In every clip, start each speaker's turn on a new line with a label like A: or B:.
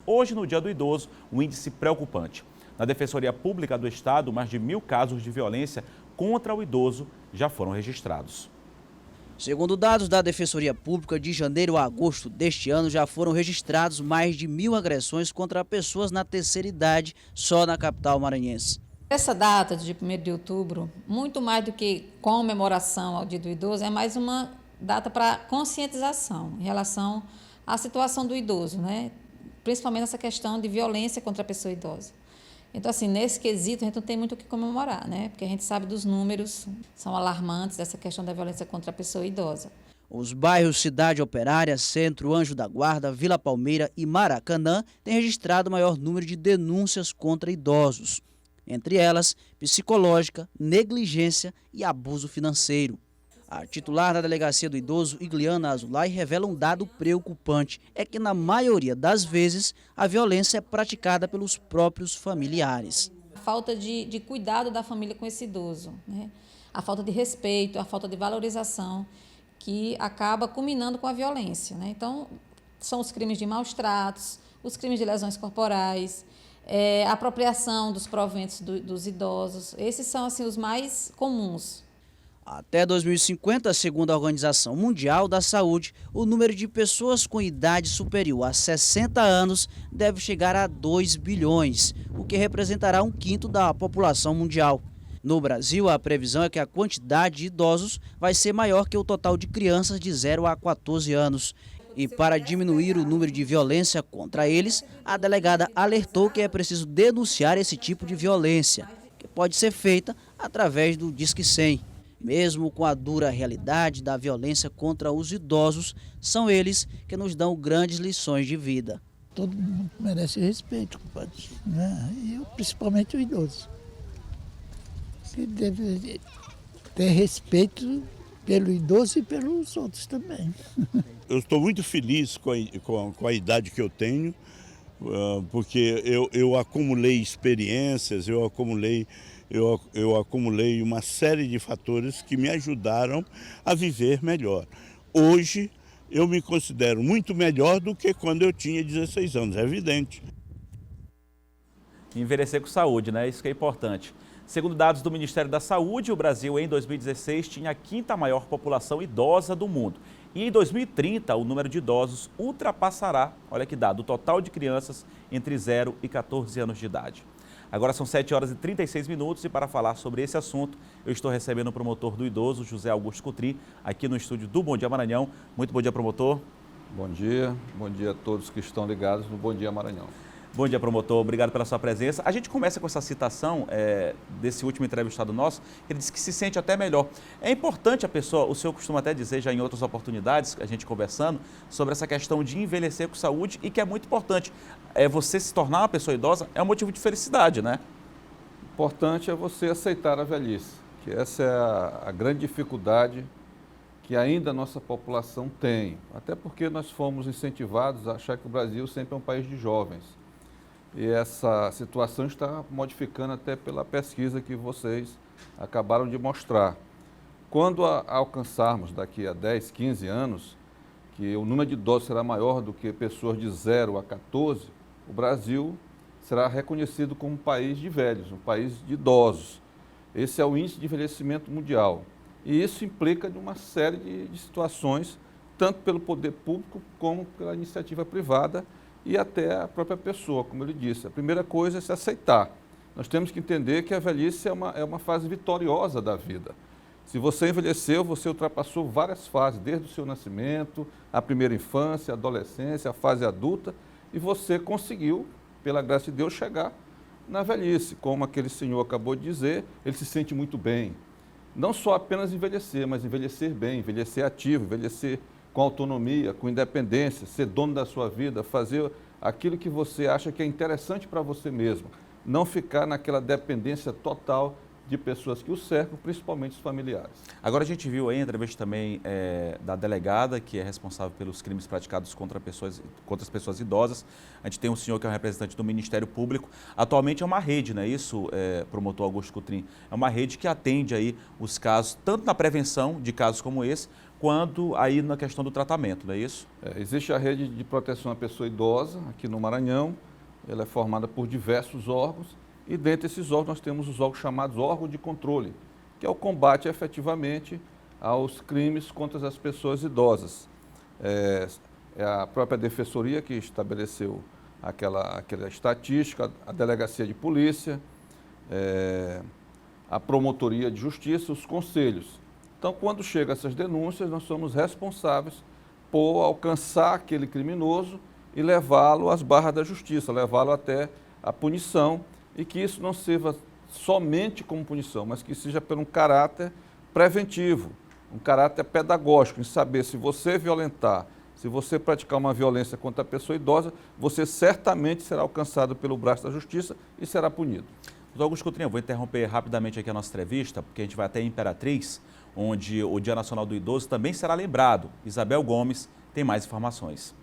A: hoje, no Dia do Idoso, um índice preocupante. Na Defensoria Pública do Estado, mais de 1.000 casos de violência contra o idoso já foram registrados.
B: Segundo dados da Defensoria Pública, de janeiro a agosto deste ano já foram registrados mais de 1.000 agressões contra pessoas na terceira idade só na capital maranhense.
C: Essa data de 1º de outubro, muito mais do que comemoração ao Dia do Idoso, é mais uma data para conscientização em relação à situação do idoso, né? Principalmente essa questão de violência contra a pessoa idosa. Então, assim, nesse quesito, a gente não tem muito o que comemorar, né? Porque a gente sabe dos números, são alarmantes, essa questão da violência contra a pessoa idosa.
B: Os bairros Cidade Operária, Centro, Anjo da Guarda, Vila Palmeira e Maracanã têm registrado o maior número de denúncias contra idosos. Entre elas, psicológica, negligência e abuso financeiro. A titular da Delegacia do Idoso, Igliana Azulay, revela um dado preocupante. É que, na maioria das vezes, a violência é praticada pelos próprios familiares.
C: A falta de cuidado da família com esse idoso, né? A falta de respeito, a falta de valorização, que acaba culminando com a violência, né? Então, são os crimes de maus tratos, os crimes de lesões corporais, a apropriação dos proventos dos idosos. Esses são, assim, os mais comuns.
B: Até 2050, segundo a Organização Mundial da Saúde, o número de pessoas com idade superior a 60 anos deve chegar a 2 bilhões, o que representará 1/5 da população mundial. No Brasil, a previsão é que a quantidade de idosos vai ser maior que o total de crianças de 0 a 14 anos. E para diminuir o número de violência contra eles, a delegada alertou que é preciso denunciar esse tipo de violência, que pode ser feita através do Disque 100. Mesmo com a dura realidade da violência contra os idosos, são eles que nos dão grandes lições de vida.
D: Todo mundo merece respeito, compadre, né? E principalmente o idoso. Que deve ter respeito pelo idoso e pelos outros também.
E: Eu estou muito feliz com a idade que eu tenho, porque eu acumulei experiências, eu acumulei uma série de fatores que me ajudaram a viver melhor. Hoje, eu me considero muito melhor do que quando eu tinha 16 anos, é evidente.
A: Envelhecer com saúde, né? Isso que é importante. Segundo dados do Ministério da Saúde, o Brasil, em 2016, tinha a 5ª maior população idosa do mundo. E em 2030, o número de idosos ultrapassará, olha que dado, o total de crianças entre 0 e 14 anos de idade. Agora são 7 horas e 36 minutos e para falar sobre esse assunto, eu estou recebendo o promotor do idoso, José Augusto Cutri, aqui no estúdio do Bom Dia Maranhão. Muito bom dia, promotor.
F: Bom dia a todos que estão ligados no Bom Dia Maranhão.
A: Bom dia, promotor. Obrigado pela sua presença. A gente começa com essa citação desse último entrevistado nosso. Ele disse que se sente até melhor. É importante a pessoa, o senhor costuma até dizer já em outras oportunidades, a gente conversando, sobre essa questão de envelhecer com saúde e que é muito importante. Você se tornar uma pessoa idosa é um motivo de felicidade, né?
F: Importante é você aceitar a velhice, que essa é a grande dificuldade que ainda a nossa população tem. Até porque nós fomos incentivados a achar que o Brasil sempre é um país de jovens. E essa situação está modificando até pela pesquisa que vocês acabaram de mostrar. Quando alcançarmos daqui a 10, 15 anos, que o número de idosos será maior do que pessoas de 0 a 14, o Brasil será reconhecido como um país de velhos, um país de idosos. Esse é o índice de envelhecimento mundial. E isso implica de uma série de situações, tanto pelo poder público como pela iniciativa privada, e até a própria pessoa, como ele disse. A primeira coisa é se aceitar. Nós temos que entender que a velhice é uma fase vitoriosa da vida. Se você envelheceu, você ultrapassou várias fases, desde o seu nascimento, a primeira infância, a adolescência, a fase adulta, e você conseguiu, pela graça de Deus, chegar na velhice. Como aquele senhor acabou de dizer, ele se sente muito bem. Não só apenas envelhecer, mas envelhecer bem, envelhecer ativo, envelhecer com autonomia, com independência, ser dono da sua vida, fazer aquilo que você acha que é interessante para você mesmo. Não ficar naquela dependência total de pessoas que o cercam, principalmente os familiares.
A: Agora a gente viu aí a entrevista também da delegada, que é responsável pelos crimes praticados contra as pessoas idosas. A gente tem um senhor que é um representante do Ministério Público. Atualmente é uma rede, não é isso, promotor Augusto Cutrim? É uma rede que atende aí os casos, tanto na prevenção de casos como esse, quando aí na questão do tratamento, não é isso?
F: Existe a rede de proteção à pessoa idosa aqui no Maranhão. Ela é formada por diversos órgãos e dentre esses órgãos nós temos os órgãos chamados órgãos de controle, que é o combate efetivamente aos crimes contra as pessoas idosas. É a própria Defensoria que estabeleceu aquela estatística, a Delegacia de Polícia, a Promotoria de Justiça, os conselhos. Então, quando chegam essas denúncias, nós somos responsáveis por alcançar aquele criminoso e levá-lo às barras da justiça, levá-lo até a punição, e que isso não sirva somente como punição, mas que seja por um caráter preventivo, um caráter pedagógico, em saber se você violentar, se você praticar uma violência contra a pessoa idosa, você certamente será alcançado pelo braço da justiça e será punido.
A: Doutor Augusto Coutrinho, eu vou interromper rapidamente aqui a nossa entrevista, porque a gente vai até Imperatriz, onde o Dia Nacional do Idoso também será lembrado. Isabel Gomes tem mais informações.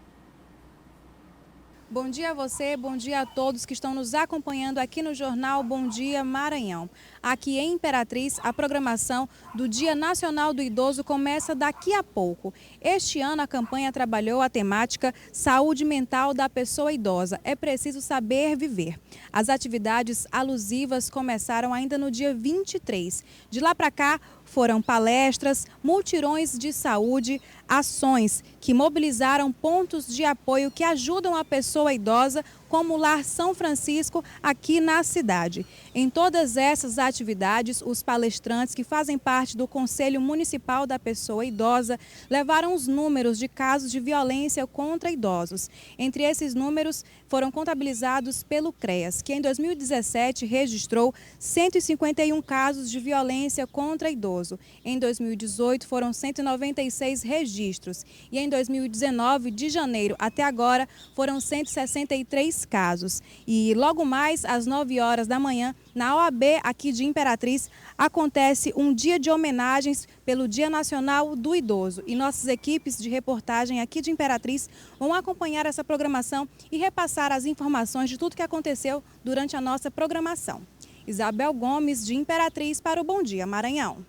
G: Bom dia a você, bom dia a todos que estão nos acompanhando aqui no Jornal Bom Dia Maranhão. Aqui em Imperatriz, a programação do Dia Nacional do Idoso começa daqui a pouco. Este ano a campanha trabalhou a temática Saúde Mental da Pessoa Idosa. É preciso saber viver. As atividades alusivas começaram ainda no dia 23. De lá para cá, foram palestras, multirões de saúde, ações que mobilizaram pontos de apoio que ajudam a pessoa idosa, como o Lar São Francisco, aqui na cidade. Em todas essas atividades, os palestrantes que fazem parte do Conselho Municipal da Pessoa Idosa levaram os números de casos de violência contra idosos. Entre esses números, foram contabilizados pelo CREAS, que em 2017 registrou 151 casos de violência contra idoso. Em 2018, foram 196 registros. E em 2019, de janeiro até agora, foram 163 casos. E logo mais, às 9 horas da manhã, na OAB aqui de Imperatriz, acontece um dia de homenagens pelo Dia Nacional do Idoso. E nossas equipes de reportagem aqui de Imperatriz vão acompanhar essa programação e repassar as informações de tudo que aconteceu durante a nossa programação. Isabel Gomes, de Imperatriz, para o Bom Dia Maranhão.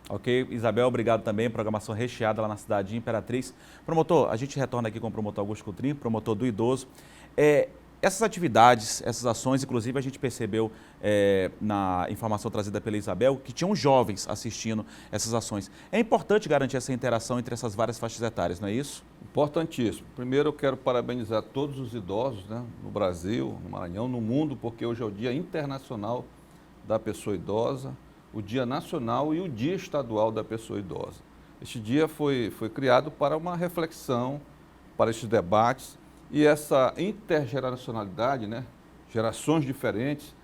A: Ok, Isabel, obrigado também. Programação recheada lá na cidade de Imperatriz. Promotor, a gente retorna aqui com o promotor Augusto Coutrinho, promotor do idoso. Essas atividades, essas ações, inclusive a gente percebeu na informação trazida pela Isabel que tinham jovens assistindo essas ações. É importante garantir essa interação entre essas várias faixas etárias, não é isso?
F: Importantíssimo. Primeiro eu quero parabenizar todos os idosos, né, no Brasil, no Maranhão, no mundo, porque hoje é o Dia Internacional da Pessoa Idosa, o Dia Nacional e o Dia Estadual da Pessoa Idosa. Este dia foi criado para uma reflexão, para esses debates, e essa intergeracionalidade, né, gerações diferentes,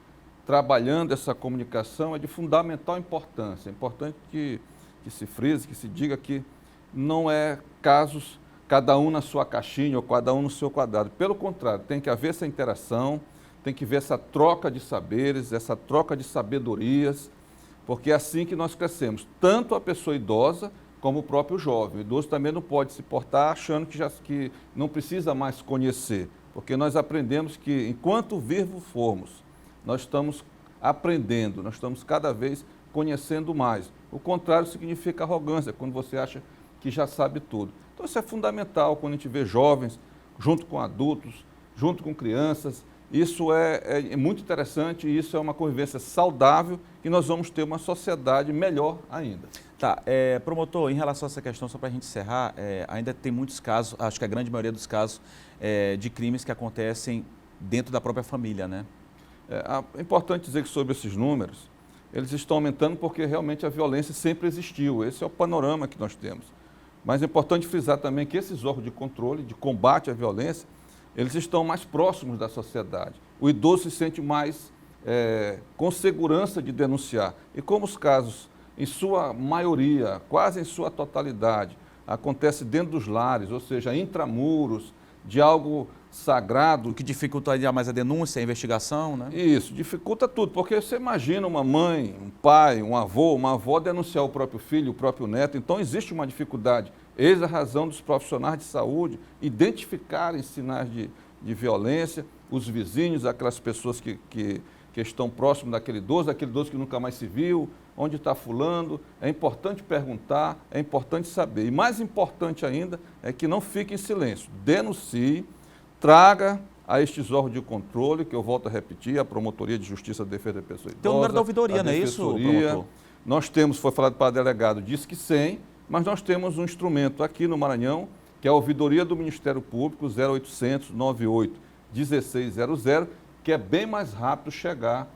F: trabalhando essa comunicação é de fundamental importância. É importante que se frise, que se diga que não é casos cada um na sua caixinha ou cada um no seu quadrado. Pelo contrário, tem que haver essa interação, tem que haver essa troca de saberes, essa troca de sabedorias, porque é assim que nós crescemos, tanto a pessoa idosa como o próprio jovem. O idoso também não pode se portar achando que não precisa mais conhecer, porque nós aprendemos que enquanto vivo formos, nós estamos aprendendo, nós estamos cada vez conhecendo mais. O contrário significa arrogância, quando você acha que já sabe tudo. Então isso é fundamental quando a gente vê jovens junto com adultos, junto com crianças. Isso é muito interessante e isso é uma convivência saudável e nós vamos ter uma sociedade melhor ainda.
A: Tá, promotor, em relação a essa questão, só para a gente encerrar, ainda tem muitos casos, acho que a grande maioria dos casos de crimes que acontecem dentro da própria família, né?
F: É importante dizer que sobre esses números, eles estão aumentando porque realmente a violência sempre existiu. Esse é o panorama que nós temos. Mas é importante frisar também que esses órgãos de controle, de combate à violência, eles estão mais próximos da sociedade. O idoso se sente mais com segurança de denunciar. E como os casos, em sua maioria, quase em sua totalidade, acontecem dentro dos lares, ou seja, intramuros, de algo sagrado.
A: O que dificulta ainda mais a denúncia, a investigação, né?
F: Isso, dificulta tudo, porque você imagina uma mãe, um pai, um avô, uma avó denunciar o próprio filho, o próprio neto, então existe uma dificuldade. Eis a razão dos profissionais de saúde identificarem sinais de violência, os vizinhos, aquelas pessoas que que estão próximos daquele idoso que nunca mais se viu, onde está fulano. É importante perguntar, é importante saber. E mais importante ainda é que não fique em silêncio. Denuncie, traga a estes órgãos de controle, que eu volto a repetir, a Promotoria de Justiça de Defesa da Pessoa Idosa.
A: Tem o número da ouvidoria, não é isso, promotor?
F: Nós temos, foi falado para o delegado, disse que 100, mas nós temos um instrumento aqui no Maranhão, que é a ouvidoria do Ministério Público, 0800 98 1600, que é bem mais rápido chegar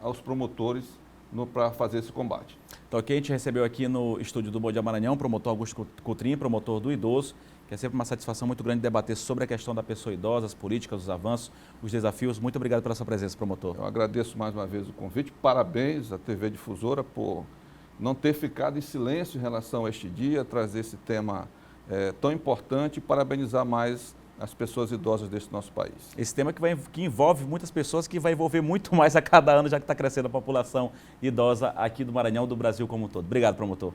F: aos promotores para fazer esse combate.
A: Então aqui a gente recebeu aqui no estúdio do Bom Dia Maranhão o promotor Augusto Coutrinho, promotor do idoso, que é sempre uma satisfação muito grande debater sobre a questão da pessoa idosa, as políticas, os avanços, os desafios. Muito obrigado pela sua presença, promotor.
F: Eu agradeço mais uma vez o convite. Parabéns à TV Difusora por não ter ficado em silêncio em relação a este dia, trazer esse tema tão importante e parabenizar mais as pessoas idosas deste nosso país.
A: Esse tema que envolve muitas pessoas, que vai envolver muito mais a cada ano, já que está crescendo a população idosa aqui do Maranhão, do Brasil como um todo. Obrigado, promotor.